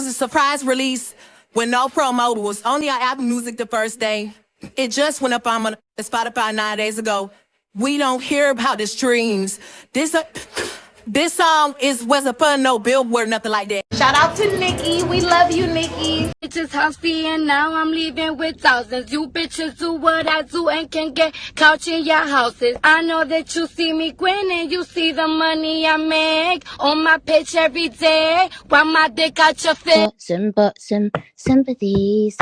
was a surprise release with no promo. It was only on Apple Music the first day. It just went up on Spotify 9 days ago. We don't hear about the streams. This song wasn't for no billboard, nothing like that. Shout out to Nicki. We love you, Nicki. Bitches huffy and now I'm leaving with thousands. You bitches do what I do and can get couch in your houses. I know that you see me grinning. You see the money I make on my page every day. While my dick out your face. Sympathy.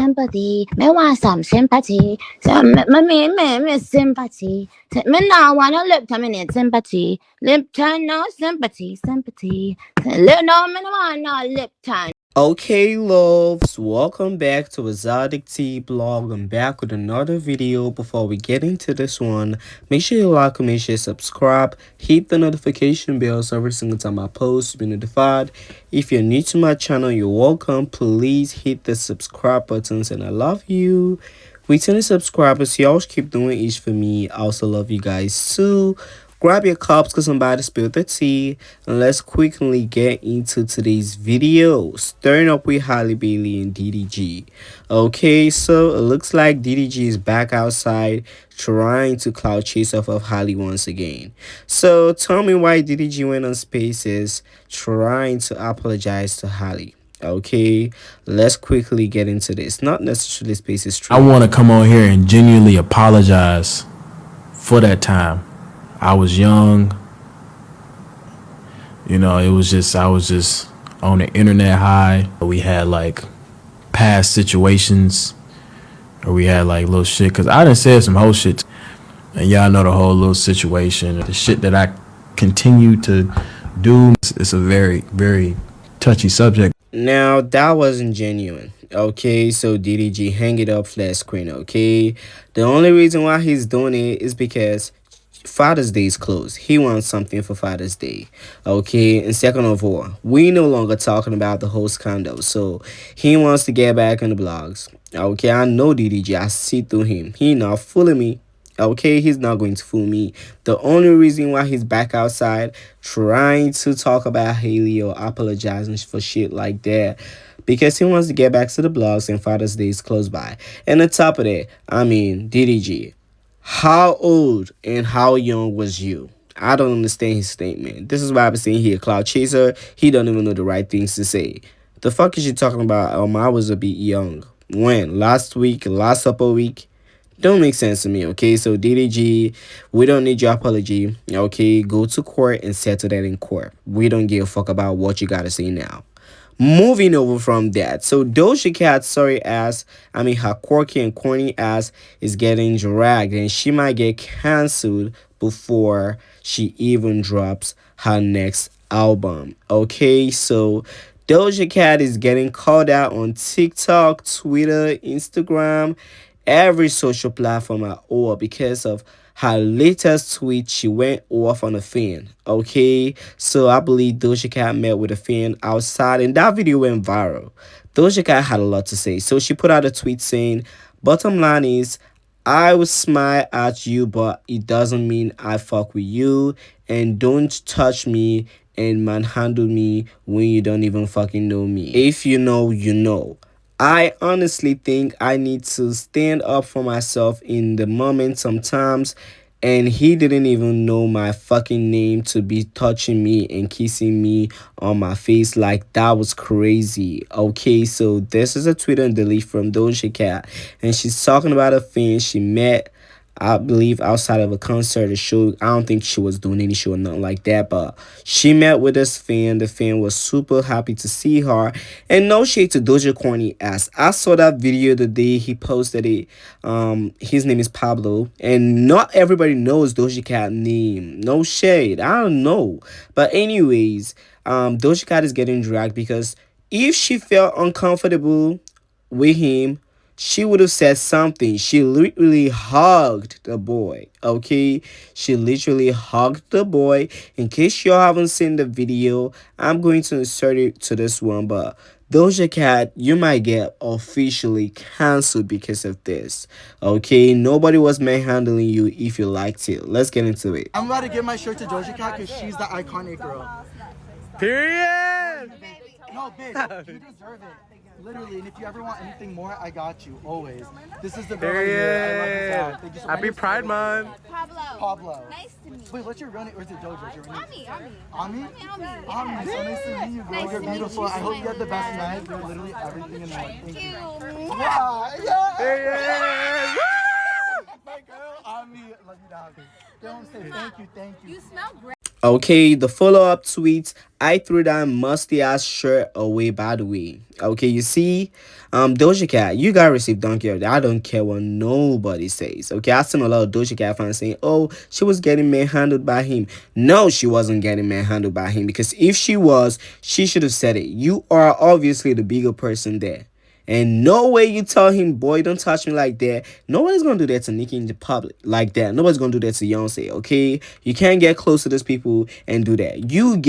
Me want some sympathy. Me sympathy. Me now wanna lip time in sympathy. Lip time, no sympathy. No, me no want no lip time. Okay, loves, welcome back to Exoticteablog. I'm back with another video. Before we get into this one, make sure you like, comment, share, subscribe, hit the notification bell so every single time I post, be notified. If you're new to my channel, you're welcome. Please hit the subscribe buttons, and I love you. Returning subscribers, y'all keep doing each for me. I also love you guys too. Grab your cups because I'm about to spill the tea, and let's quickly get into today's video. Starting up with Halle Bailey and DDG. Okay, so it looks like DDG is back outside trying to cloud chase off of Halle once again. So tell me why DDG went on Spaces trying to apologize to Halle. Okay, let's quickly get into this. Not necessarily Spaces. I want to come on here and genuinely apologize for that time. I was young, you know, I was just on the internet high. We had like past situations, or we had like little shit, because I done said some whole shit, and y'all know the whole little situation. The shit that I continue to do, it's a very, very touchy subject. Now, that wasn't genuine. Okay, so DDG, hang it up, flat screen. Okay, the only reason why he's doing it is because Father's Day is close. He wants something for Father's Day. Okay, and second of all, we no longer talking about the whole scandal, so he wants to get back on the blogs. Okay, I know DDG. I see through him. He not fooling me. Okay, he's not going to fool me. The only reason why he's back outside trying to talk about Halle or apologizing for shit like that, because he wants to get back to the blogs and Father's Day is close by. And on top of that, I mean, DDG, how old and how young was you? I don't understand his statement. This is why I've been saying here, cloud chaser. He don't even know the right things to say. The fuck is you talking about? I was a bit young. When? Last week? Last upper week? Don't make sense to me, okay? So DDG, we don't need your apology, okay? Go to court and settle that in court. We don't give a fuck about what you gotta say now. Moving over from that, so Doja Cat her quirky and corny ass is getting dragged, and she might get cancelled before she even drops her next album. Okay, so Doja Cat is getting called out on TikTok, Twitter, Instagram, every social platform at all because of her latest tweet. She went off on a fan. Okay, so I believe Doja Cat met with a fan outside, and that video went viral. Doja Cat had a lot to say, so she put out a tweet saying, bottom line is, I will smile at you, but it doesn't mean I fuck with you, and don't touch me and manhandle me when you don't even fucking know me. If you know, you know. I honestly think I need to stand up for myself in the moment sometimes, and he didn't even know my fucking name to be touching me and kissing me on my face. Like, that was crazy. Okay, so this is a Twitter and delete from Doja Cat, and she's talking about a fan she met, I believe, outside of a concert or show. I don't think she was doing any show or nothing like that, but she met with this fan. The fan was super happy to see her, and no shade to Doja corny ass. I saw that video the day he posted it. His name is Pablo, and not everybody knows Doja Cat name. No shade, I don't know, but anyways, Doja Cat is getting dragged because if she felt uncomfortable with him, she would have said something. She literally hugged the boy. Okay, she literally hugged the boy. In case y'all haven't seen the video, I'm going to insert it to this one, but Doja Cat, you might get officially cancelled because of this. Okay, nobody was manhandling you if you liked it. Let's get into it. I'm about to give my shirt to Doja Cat because she's the iconic girl. Period. No, bitch, you deserve it. Literally, and if you ever want anything more, I got you, always. This is the girl right here. I love you, Zach. Thank you so much. Happy Pride Month. Pablo. Nice to meet you. Wait, what's your real name? Or is it Doja? Your name? Ami. Ami, so nice to meet you, girl. Nice You're to meet beautiful. you, I hope you have the best sweetheart. night. You're literally everything in the world. Thank you. Mwah. Yeah. My girl, Ami. Love you, dog. Don't say thank you. You smell great. Okay, the follow-up tweet, I threw that musty ass shirt away, by the way. Okay, you see, Doja Cat, you gotta receive donkey of that. I don't care what nobody says. Okay, I've seen a lot of Doja Cat fans saying, oh, she was getting manhandled by him. No, she wasn't getting manhandled by him, because if she was, she should have said it. You are obviously the bigger person there. And no way you tell him, boy, don't touch me like that. Nobody's gonna do that to Nicki in the public like that. Nobody's gonna do that to Beyonce, okay? You can't get close to these people and do that. You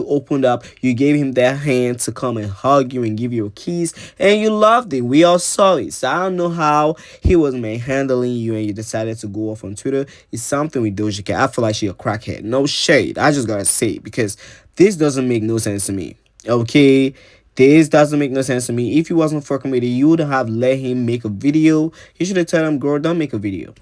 opened up, you gave him that hand to come and hug you and give you a kiss, and you loved it. We all saw it. So I don't know how he was manhandling you and you decided to go off on Twitter. It's something with Doja Cat. I feel like she a crackhead. No shade. I just gotta say it, because this doesn't make no sense to me, okay? This doesn't make no sense to me. If he wasn't fucking with it, you would have let him make a video. You should have told him, girl, don't make a video.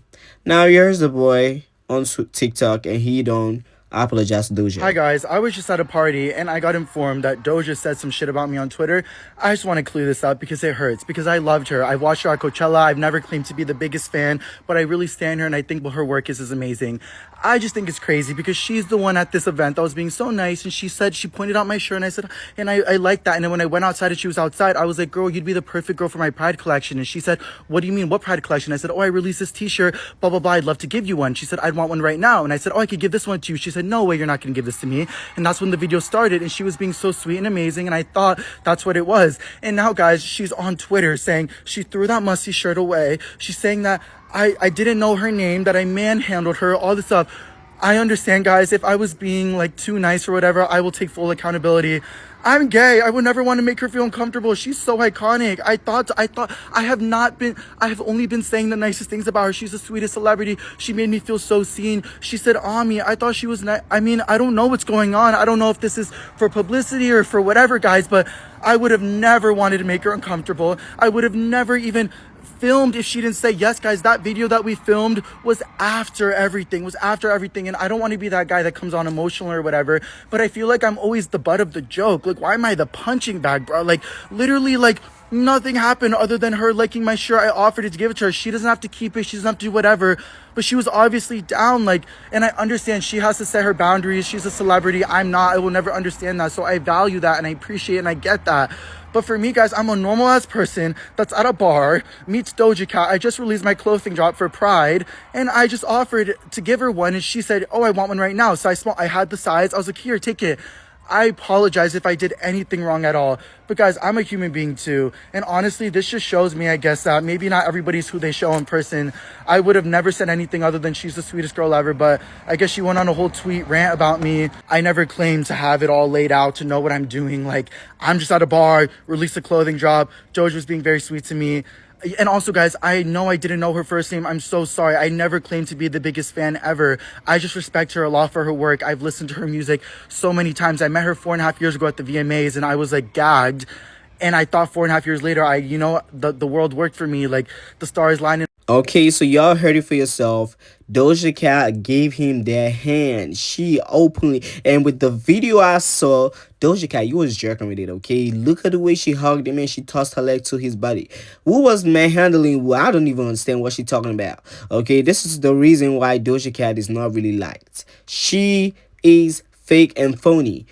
Now here's the boy on TikTok, and he don't apologize to Doja. Hi guys, I was just at a party and I got informed that Doja said some shit about me on Twitter. I just want to clear this up because it hurts, because I loved her. I watched her at Coachella. I've never claimed to be the biggest fan, but I really stand her and I think what her work is amazing. I just think it's crazy because she's the one at this event that was being so nice, and she pointed out my shirt, and I said, and I like that. And then when I went outside and she was outside, I was like, girl, you'd be the perfect girl for my Pride collection. And she said, what do you mean, what Pride collection? I said, oh, I released this t-shirt, blah, blah, blah. I'd love to give you one. She said, I'd want one right now. And I said, oh, I could give this one to you. She said, no way, you're not going to give this to me. And that's when the video started, and she was being so sweet and amazing, and I thought that's what it was. And now, guys, she's on Twitter saying she threw that musty shirt away. She's saying that I didn't know her name, that I manhandled her, all this stuff. I understand, guys, if I was being like too nice or whatever, I will take full accountability. I'm gay. I would never want to make her feel uncomfortable. She's so iconic. I have only been saying the nicest things about her. She's the sweetest celebrity. She made me feel so seen. She said, Ami, I thought she was nice. I mean, I don't know what's going on. I don't know if this is for publicity or for whatever, guys, but I would have never wanted to make her uncomfortable. I would have never even filmed if she didn't say yes. Guys, that video that we filmed was after everything, and I don't want to be that guy that comes on emotional or whatever, but I feel like I'm always the butt of the joke. Like, why am I the punching bag, bro? Like, literally, like, nothing happened other than her liking my shirt. I offered it to give it to her. She doesn't have to keep it, she doesn't have to do whatever, but she was obviously down. Like, and I understand she has to set her boundaries. She's a celebrity. I'm not. I will never understand that. So I value that and I appreciate it and I get that. But for me, guys, I'm a normal ass person that's at a bar, meets Doja Cat. I just released my clothing drop for Pride, and I just offered to give her one, and she said, oh, I want one right now. So I had the size. I was like, here, take it. I apologize if I did anything wrong at all. But guys, I'm a human being too. And honestly, this just shows me, I guess, that maybe not everybody's who they show in person. I would have never said anything other than she's the sweetest girl ever. But I guess she went on a whole tweet rant about me. I never claimed to have it all laid out, to know what I'm doing. Like, I'm just at a bar, released a clothing drop. Doja was being very sweet to me. And also, guys, I know I didn't know her first name. I'm so sorry. I never claimed to be the biggest fan ever. I just respect her a lot for her work. I've listened to her music so many times. I met her 4.5 years ago at the VMAs, and I was like gagged. And I thought 4.5 years later, the world worked for me. Like, the stars lined. Okay, so y'all heard it for yourself. Doja Cat gave him that hand. She openly, and with the video I saw, Doja Cat, you was jerking with it, okay? Look at the way she hugged him and she tossed her leg to his body. Who was manhandling? Well, I don't even understand what she's talking about, okay? This is the reason why Doja Cat is not really liked. She is fake and phony.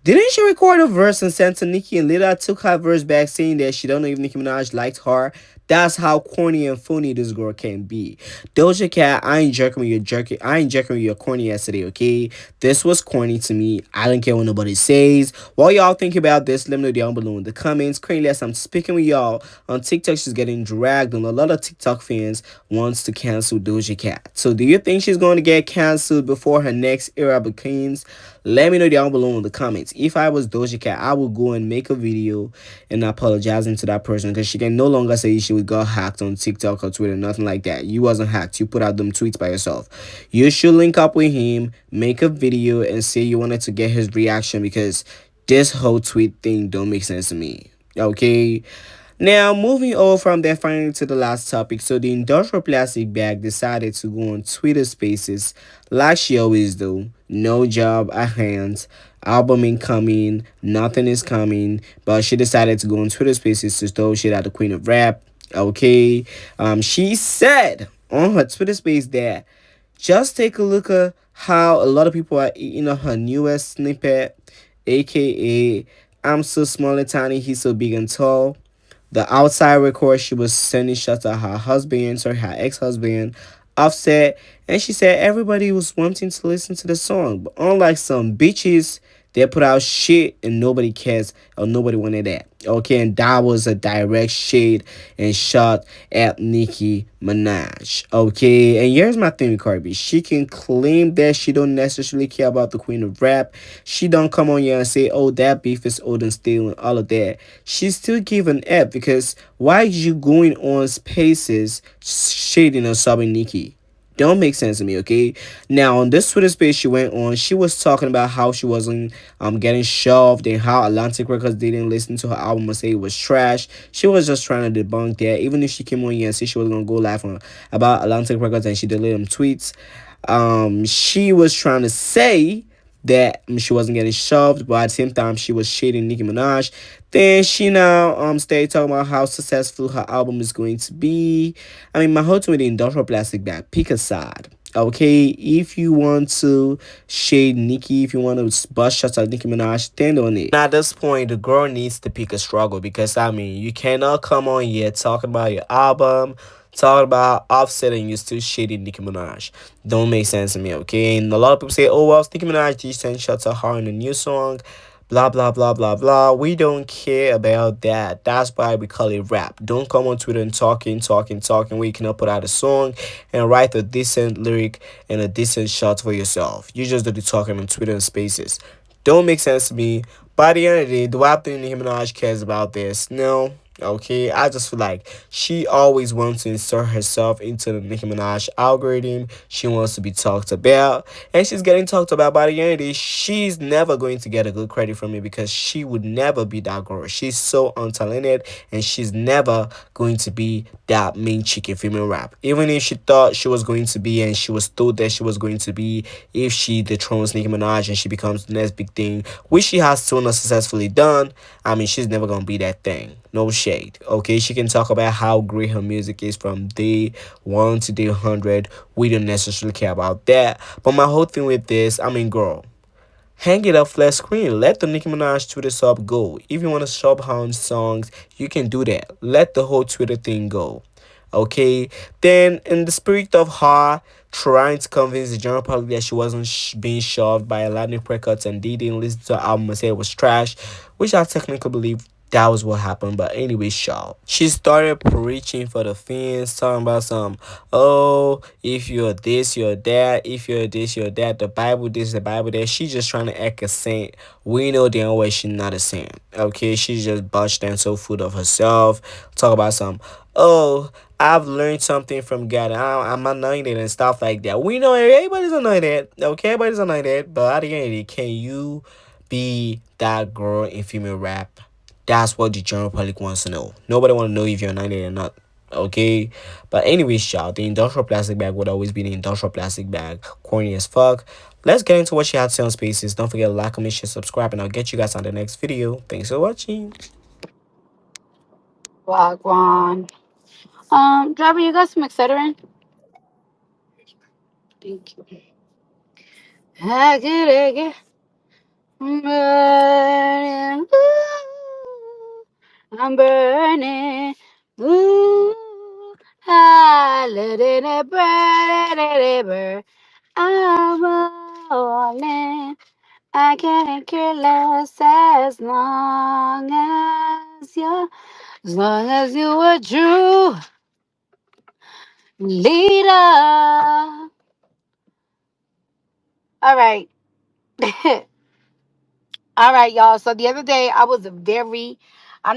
Didn't she record a verse and send to Nicki, and later took her verse back saying that she don't know if Nicki Minaj liked her? That's how corny and phony this girl can be. Doja Cat, I ain't jerking with your corny yesterday, okay? This was corny to me. I don't care what nobody says. While y'all think about this, let me know down below in the comments. Currently, as I'm speaking with y'all, on TikTok, she's getting dragged, and a lot of TikTok fans wants to cancel Doja Cat. So do you think she's going to get canceled before her next era begins? Let me know down below in the comments. If I was Doja Cat, I would go and make a video and apologizing to that person, because she can no longer say she got hacked on TikTok or Twitter, nothing like that. You wasn't hacked. You put out them tweets by yourself. You should link up with him, make a video, and say you wanted to get his reaction, because This whole tweet thing don't make sense to me. Okay. Now moving on from that finally to the last topic. So the industrial plastic bag decided to go on Twitter Spaces like she always do. No job at hand. Album incoming. Nothing is coming. But she decided to go on Twitter Spaces to throw shit at the queen of rap. Okay. She said on her Twitter space that just take a look at how a lot of people are eating up her newest snippet, aka I'm so small and tiny, he's so big and tall. The outside record, she was sending shots at her husband, sorry, her ex-husband, Offset, and she said everybody was wanting to listen to the song. But unlike some bitches, they put out shit and nobody cares or nobody wanted that. Okay, and that was a direct shade and shot at Nicki Minaj. Okay, and here's my thing with Cardi B. She can claim that she don't necessarily care about the queen of rap. She don't come on here and say, oh, that beef is old and stale and all of that. She still give an F because why are you going on spaces shading or subbing Nicki? Don't make sense to me, okay? Now on this Twitter space she went on, she was talking about how she wasn't getting shelved and how Atlantic Records didn't listen to her album and say it was trash. She was just trying to debunk that. Even if she came on here and said she was gonna go live on about Atlantic Records and she deleted them tweets, she was trying to say that she wasn't getting shoved, but at the same time she was shading Nicki Minaj. Then she now started talking about how successful her album is going to be. I mean, my whole thing with the industrial plastic bag, pick a side. Okay, if you want to shade Nicki, if you want to bust shots at Nicki Minaj, stand on it. At this point, the girl needs to pick a struggle because I mean, you cannot come on here talking about your album, talking about Offset, and you're still shading Nicki Minaj. Don't make sense to me, okay? And a lot of people say, oh, well, Nicki Minaj just sent shots at her in a new song. Blah, blah, blah, blah, blah. We don't care about that. That's why we call it rap. Don't come on Twitter and talking where you cannot put out a song and write a decent lyric and a decent shot for yourself. You just do the talking on Twitter and spaces. Don't make sense to me. By the end of the day, do I think Nicki Minaj cares about this? No. Okay, I just feel like she always wants to insert herself into the Nicki Minaj algorithm. She wants to be talked about, and she's getting talked about. By the end of the day, she's never going to get a good credit from me because she would never be that girl. She's so untalented, and she's never going to be that main chick in female rap. Even if she thought she was going to be, and she was told that she was going to be, if she dethrones Nicki Minaj and she becomes the next big thing, which she has still not successfully done, I mean, she's never gonna be that thing. No shade. Okay, she can talk about how great her music is from day 1 to day 100. We don't necessarily care about that. But my whole thing with this, I mean, girl, hang it up flat screen. Let the Nicki Minaj Twitter sub go. If you want to sub her on songs, you can do that. Let the whole Twitter thing go. Okay, then in the spirit of her trying to convince the general public that she wasn't being shoved by Atlantic Records and they didn't listen to her album and say it was trash, which I technically believe that was what happened. But anyway, she started preaching for the fans, talking about some, oh, if you're this, you're that, if you're this, you're that, the Bible this, the Bible that. She's just trying to act a saint. We know damn well she's not a saint. Okay, she's just botched and so full of herself. Talk about some, oh, I've learned something from God. I'm anointed and stuff like that. We know everybody's anointed. Okay, everybody's anointed. But at the end of the day, can you be that girl in female rap? That's what the general public wants to know. Nobody want to know if you're anointed or not. Okay? But anyways, y'all, the industrial plastic bag would always be the industrial plastic bag. Corny as fuck. Let's get into what she had to say on Spaces. Don't forget to like, comment, share, subscribe, and I'll get you guys on the next video. Thanks for watching. Wagwan. Driver, you got some Excedrin? Thank you. I get it. I'm burning. Ooh, I'm burning. Ooh, I let it burn, let it burn. I'm rolling. I can't care less as long as you a true leader. All right. All right, y'all. So the other day I'm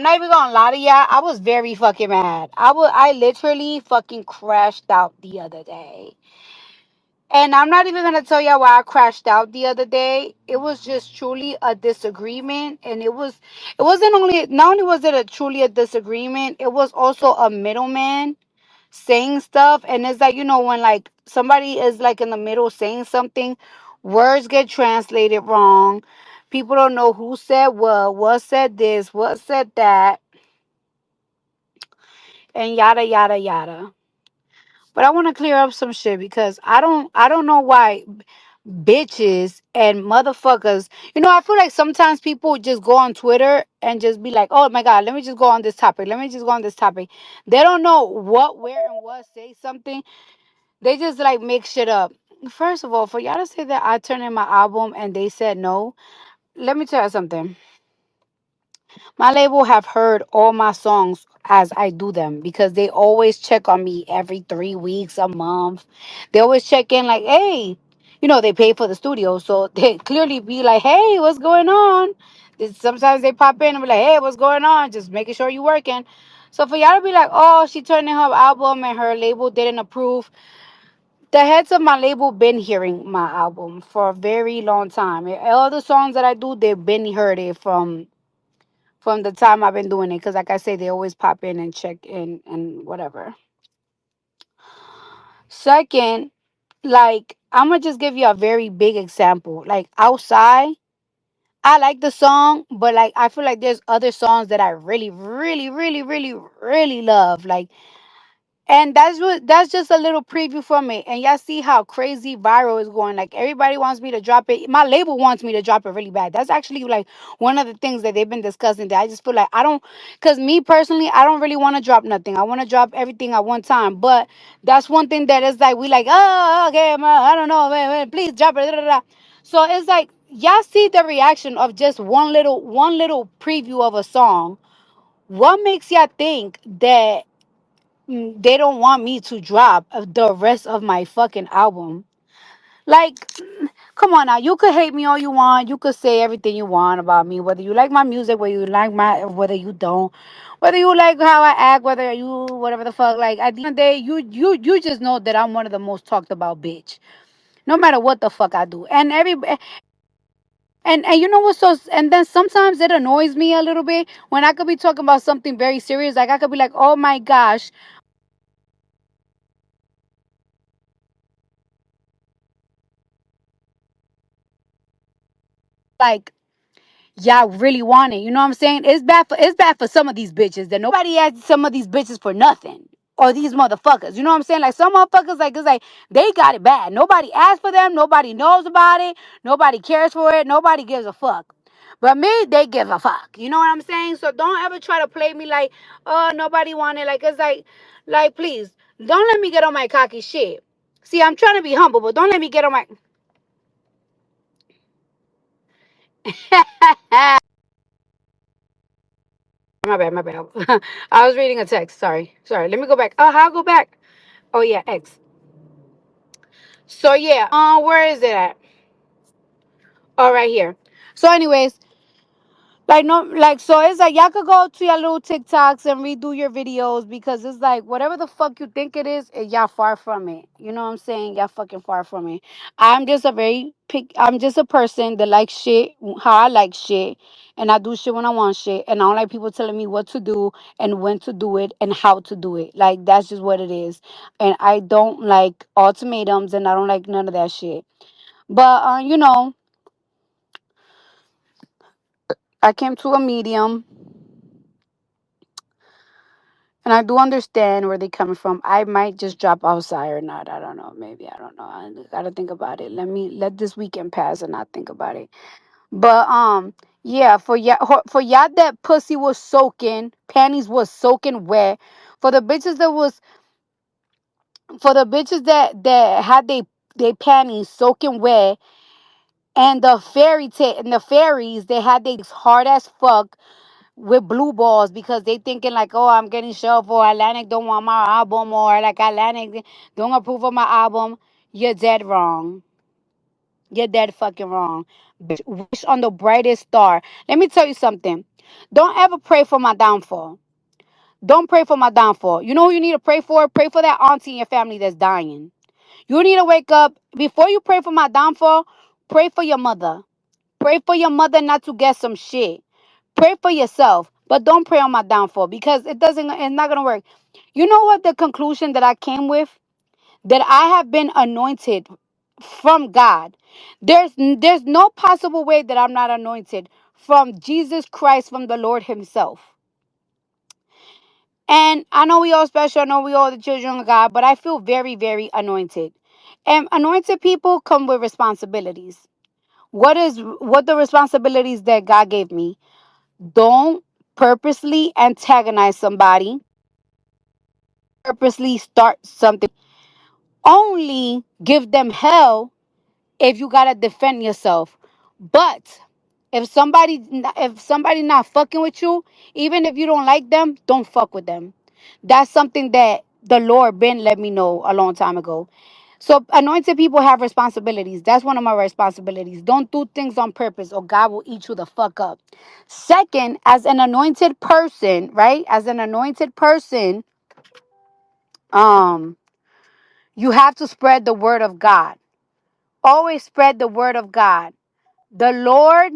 not even gonna lie to y'all, I was very fucking mad. I literally fucking crashed out the other day. And I'm not even gonna tell y'all why I crashed out the other day. It was just truly a disagreement, and it wasn't only not only was it a truly a disagreement, it was also a middleman saying stuff. And it's like, when like somebody is like in the middle saying something, words get translated wrong. People don't know who said what said this, what said that, and yada yada yada. But I want to clear up some shit because I don't know why bitches and motherfuckers. I feel like sometimes people just go on Twitter and just be like, "Oh my god, let me just go on this topic. Let me just go on this topic." They don't know what, where, and what say something. They just like make shit up. First of all, for y'all to say that I turned in my album and they said no, let me tell you something. My label have heard all my songs as I do them because they always check on me every 3 weeks, a month. They always check in like, hey, they pay for the studio. So they clearly be like, hey, what's going on? Sometimes they pop in and be like, hey, what's going on? Just making sure you working. So for y'all to be like, oh, she turned in her album and her label didn't approve. The heads of my label been hearing my album for a very long time. All the songs that I do, they've been heard it from the time I've been doing it. Because, like I say, they always pop in and check in and whatever. Second, like, I'm going to just give you a very big example. Like, outside, I like the song, but, like, I feel like there's other songs that I really, really, really, really, really love. Like, and that's just a little preview from it. And y'all see how crazy viral is going. Like everybody wants me to drop it. My label wants me to drop it really bad. That's actually like one of the things that they've been discussing. That I just feel like I don't, cause me personally, I don't really want to drop nothing. I want to drop everything at one time. But that's one thing that is like we like. Oh, okay, I don't know, man, please drop it. Da, da, da. So it's like y'all see the reaction of just one little preview of a song. What makes y'all think that they don't want me to drop the rest of my fucking album? Like, come on now. You could hate me all you want. You could say everything you want about me, whether you like my music, whether you don't, whether you like how I act, whether you whatever the fuck. Like at the end of the day, you just know that I'm one of the most talked about bitch. No matter what the fuck I do, and you know what? So and then sometimes it annoys me a little bit when I could be talking about something very serious. Like I could be like, oh my gosh, like y'all really want it. You know what I'm saying? It's bad for some of these bitches that nobody asked some of these bitches for nothing. Or these motherfuckers. You know what I'm saying? Like some motherfuckers like it's like they got it bad. Nobody asked for them, nobody knows about it, nobody cares for it, nobody gives a fuck. But me, they give a fuck. You know what I'm saying? So don't ever try to play me like, oh, nobody want it. Like it's like please, don't let me get on my cocky shit. See, I'm trying to be humble, but don't let me get on my my bad, my bad. I was reading a text. Sorry. Sorry. Let me go back. Oh, how go back? Oh yeah, X. So yeah, where is it at? Oh, right here. So anyways, like no, like so it's like y'all could go to your little TikToks and redo your videos because it's like whatever the fuck you think it is, y'all far from it. You know what I'm saying? Y'all fucking far from it. I'm just a person that likes shit how I like shit, and I do shit when I want shit, and I don't like people telling me what to do and when to do it and how to do it. Like that's just what it is. And I don't like ultimatums, and I don't like none of that shit. But I came to a medium. And I do understand where they're coming from. I might just drop outside or not. I don't know. Maybe I don't know. I gotta think about it. Let this weekend pass and not think about it. But yeah, for y'all that pussy was soaking, panties was soaking wet. For the bitches that was for the bitches that had they panties soaking wet, and the fairies they had they hard as fuck with blue balls because they thinking like, oh, I'm getting shelved or Atlantic don't want my album or like Atlantic don't approve of my album. You're dead wrong. You're dead fucking wrong. Bitch, wish on the brightest star. Let me tell you something. Don't ever pray for my downfall. Don't pray for my downfall. You know who you need to pray for? Pray for that auntie in your family that's dying. You need to wake up. Before you pray for my downfall, pray for your mother. Pray for your mother not to get some shit. Pray for yourself, but don't pray on my downfall because it's not gonna work. You know what the conclusion that I came with? That I have been anointed from God. There's no possible way that I'm not anointed from Jesus Christ, from the Lord Himself. And I know we all special, I know we all the children of God, but I feel very, very anointed. And anointed people come with responsibilities. What the responsibilities that God gave me? Don't purposely antagonize somebody, purposely start something. Only give them hell if you gotta defend yourself. But if somebody not fucking with you, even if you don't like them, don't fuck with them. That's something that the Lord been let me know a long time ago. So anointed people have responsibilities. That's one of my responsibilities. Don't do things on purpose or God will eat you the fuck up. Second, as an anointed person, right? As an anointed person, um, you have to spread the word of God. Always spread the word of God. The Lord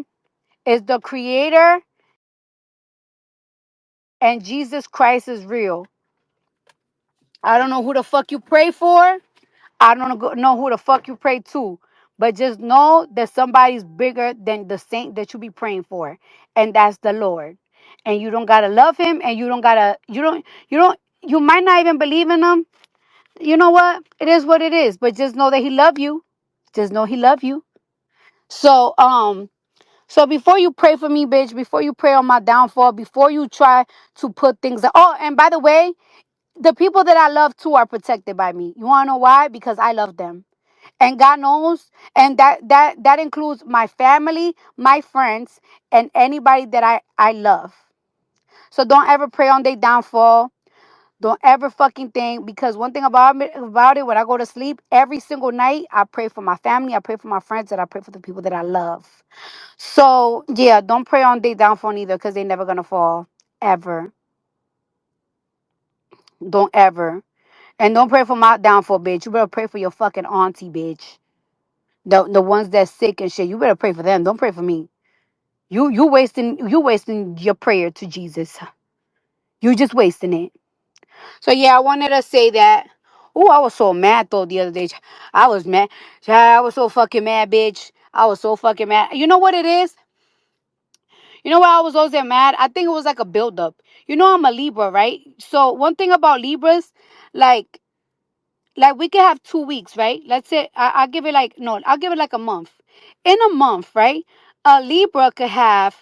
is the creator and Jesus Christ is real. I don't know who the fuck you pray for. I don't know who the fuck you pray to. But just know that somebody's bigger than the saint that you be praying for. And that's the Lord. And you don't gotta love him and you might not even believe in him. You know what? It is what it is. But just know that he love you. Just know he love you. So so before you pray for me, bitch, before you pray on my downfall, before you try to put things. Oh, and by the way, the people that I love too are protected by me. You wanna know why? Because I love them. And God knows, and that includes my family, my friends, and anybody that I love. So don't ever pray on their downfall. Don't ever fucking think, because one thing about it, when I go to sleep, every single night, I pray for my family, I pray for my friends, and I pray for the people that I love. So yeah, don't pray on their downfall either, because they're never gonna fall. Ever. Don't ever. And don't pray for my downfall, bitch. You better pray for your fucking auntie, bitch. The ones that's sick and shit. You better pray for them. Don't pray for me. You wasting your prayer to Jesus. You just wasting it. So yeah, I wanted to say that. Oh, I was so mad though the other day. I was mad. I was so fucking mad, bitch. I was so fucking mad. You know what it is? You know why I was always mad? I think it was like a buildup. You know I'm a Libra, right? So one thing about Libras, like we could have 2 weeks, right? Let's say I'll give it like no, I'll give it like a month. In a month, right? A Libra could have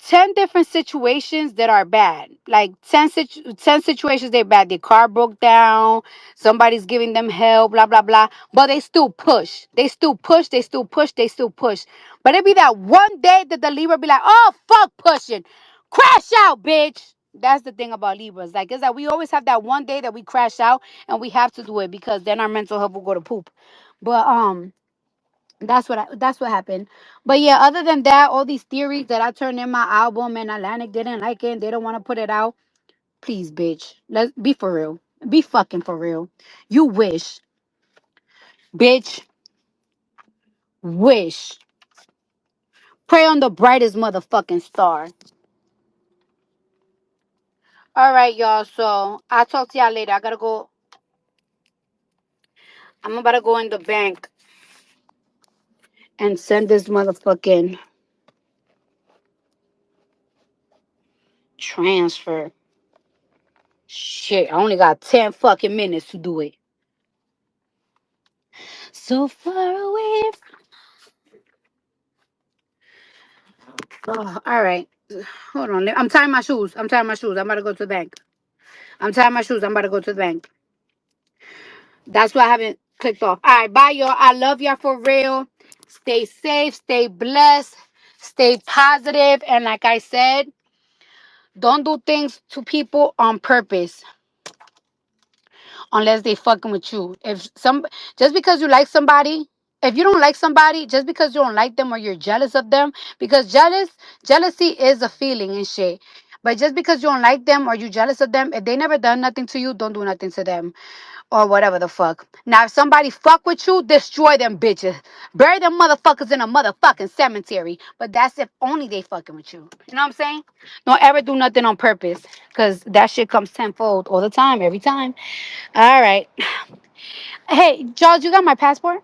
10 different situations that are bad. Like 10 situations they're bad. Their car broke down, somebody's giving them hell, blah, blah, blah. But they still push. They still push, they still push, they still push. But it be that one day that the Libra be like, oh, fuck pushing. Crash out, bitch. That's the thing about Libras. Like, it's like we always have that one day that we crash out and we have to do it because then our mental health will go to poop. But, that's what happened. But yeah, other than that, all these theories that I turned in my album and Atlantic didn't like it, they don't want to put it out. Please, bitch. Let's be for real. Be fucking for real. You wish. Bitch. Wish. Pray on the brightest motherfucking star. All right, y'all. So I'll talk to y'all later. I gotta go. I'm about to go in the bank and send this motherfucking transfer. Shit, I only got 10 fucking minutes to do it. So far away. Oh, all right. Hold on. I'm tying my shoes. I'm tying my shoes. I'm about to go to the bank. I'm tying my shoes. I'm about to go to the bank. That's why I haven't clicked off. All right. Bye, y'all. I love y'all for real. Stay safe. Stay blessed. Stay positive. And like I said, don't do things to people on purpose unless they fucking with you. Just because you like somebody, if you don't like somebody, just because you don't like them or you're jealous of them, because jealousy is a feeling and shit. But just because you don't like them or you're jealous of them, if they never done nothing to you, don't do nothing to them. or whatever the fuck. Now, if somebody fuck with you, destroy them bitches. Bury them motherfuckers in a motherfucking cemetery. But that's if only they fucking with you. You know what I'm saying? Don't ever do nothing on purpose, because that shit comes tenfold all the time, every time. All right. Hey, Charles, you got my passport?